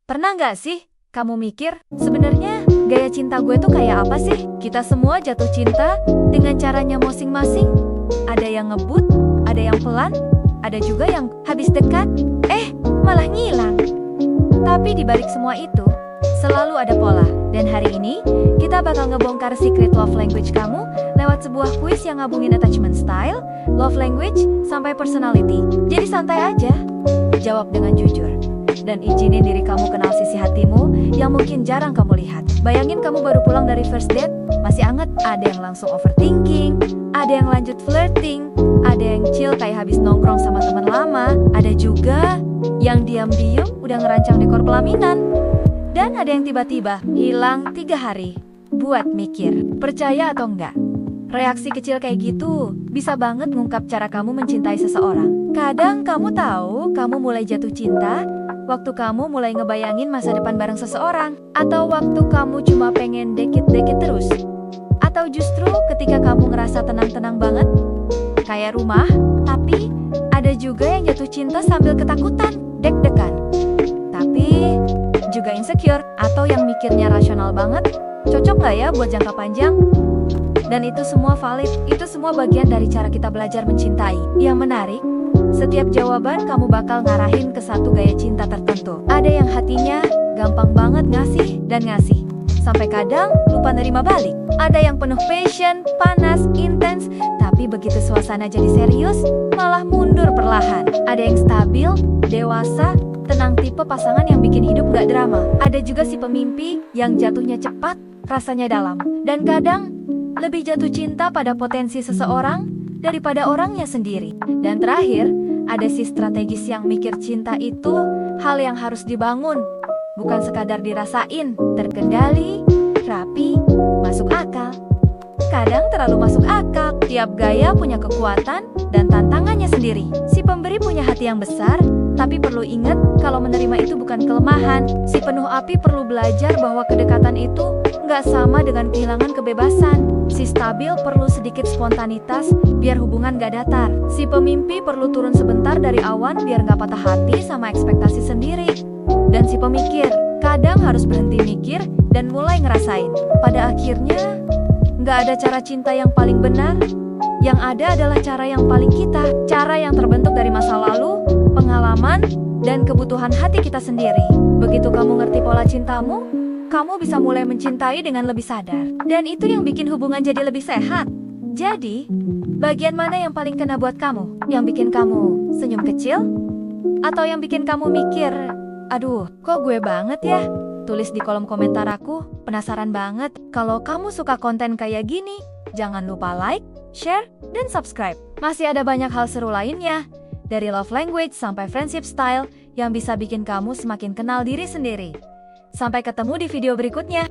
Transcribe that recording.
Pernah nggak sih kamu mikir, sebenarnya gaya cinta gue tuh kayak apa sih? Kita semua jatuh cinta dengan caranya masing-masing. Ada yang ngebut, ada yang pelan, ada juga yang habis dekat, malah ngilang. Tapi di balik semua itu, selalu ada pola. Dan hari ini, kita bakal ngebongkar secret love language kamu lewat sebuah kuis yang ngabungin attachment style, love language, sampai personality. Jadi santai aja, jawab dengan jujur. Dan izinin diri kamu kenal sisi hatimu yang mungkin jarang kamu lihat. Bayangin kamu baru pulang dari first date, masih anget, ada yang langsung overthinking, ada yang lanjut flirting, ada yang chill kayak habis nongkrong sama teman lama, ada juga yang diam-diam udah ngerancang dekor pelaminan, dan ada yang tiba-tiba hilang 3 hari. Buat mikir, percaya atau enggak? Reaksi kecil kayak gitu bisa banget ngungkap cara kamu mencintai seseorang. Kadang kamu tahu kamu mulai jatuh cinta waktu kamu mulai ngebayangin masa depan bareng seseorang, atau waktu kamu cuma pengen deket-deket terus, atau justru ketika kamu ngerasa tenang-tenang banget, kayak rumah. Tapi ada juga yang jatuh cinta sambil ketakutan, deg-degan, tapi juga insecure, atau yang mikirnya rasional banget. Cocok nggak ya buat jangka panjang? Dan itu semua valid, itu semua bagian dari cara kita belajar mencintai. Yang menarik, setiap jawaban kamu bakal ngarahin ke satu gaya cinta tertentu. Ada yang hatinya gampang banget ngasih dan ngasih, sampai kadang lupa nerima balik. Ada yang penuh passion, panas, intens, tapi begitu suasana jadi serius, malah mundur perlahan. Ada yang stabil, dewasa, tenang, tipe pasangan yang bikin hidup gak drama. Ada juga si pemimpi yang jatuhnya cepat, rasanya dalam, dan kadang lebih jatuh cinta pada potensi seseorang daripada orangnya sendiri. Dan terakhir, ada si strategis yang mikir cinta itu hal yang harus dibangun, bukan sekadar dirasain, terkendali, rapi, masuk akal. Kadang terlalu masuk akal. Tiap gaya punya kekuatan dan tantangannya sendiri. Si pemberi punya hati yang besar, tapi perlu ingat kalau menerima itu bukan kelemahan. Si penuh api perlu belajar bahwa kedekatan itu nggak sama dengan kehilangan kebebasan. Si stabil perlu sedikit spontanitas biar hubungan gak datar. Si pemimpi perlu turun sebentar dari awan biar gak patah hati sama ekspektasi sendiri. Dan si pemikir kadang harus berhenti mikir dan mulai ngerasain. Pada akhirnya, gak ada cara cinta yang paling benar. Yang ada adalah cara yang paling kita. Cara yang terbentuk dari masa lalu, pengalaman, dan kebutuhan hati kita sendiri. Begitu kamu ngerti pola cintamu, kamu bisa mulai mencintai dengan lebih sadar. Dan itu yang bikin hubungan jadi lebih sehat. Jadi, bagian mana yang paling kena buat kamu? Yang bikin kamu senyum kecil? Atau yang bikin kamu mikir, aduh, kok gue banget ya? Tulis di kolom komentar aku, penasaran banget. Kalau kamu suka konten kayak gini, jangan lupa like, share, dan subscribe. Masih ada banyak hal seru lainnya, dari love language sampai friendship style, yang bisa bikin kamu semakin kenal diri sendiri. Sampai ketemu di video berikutnya.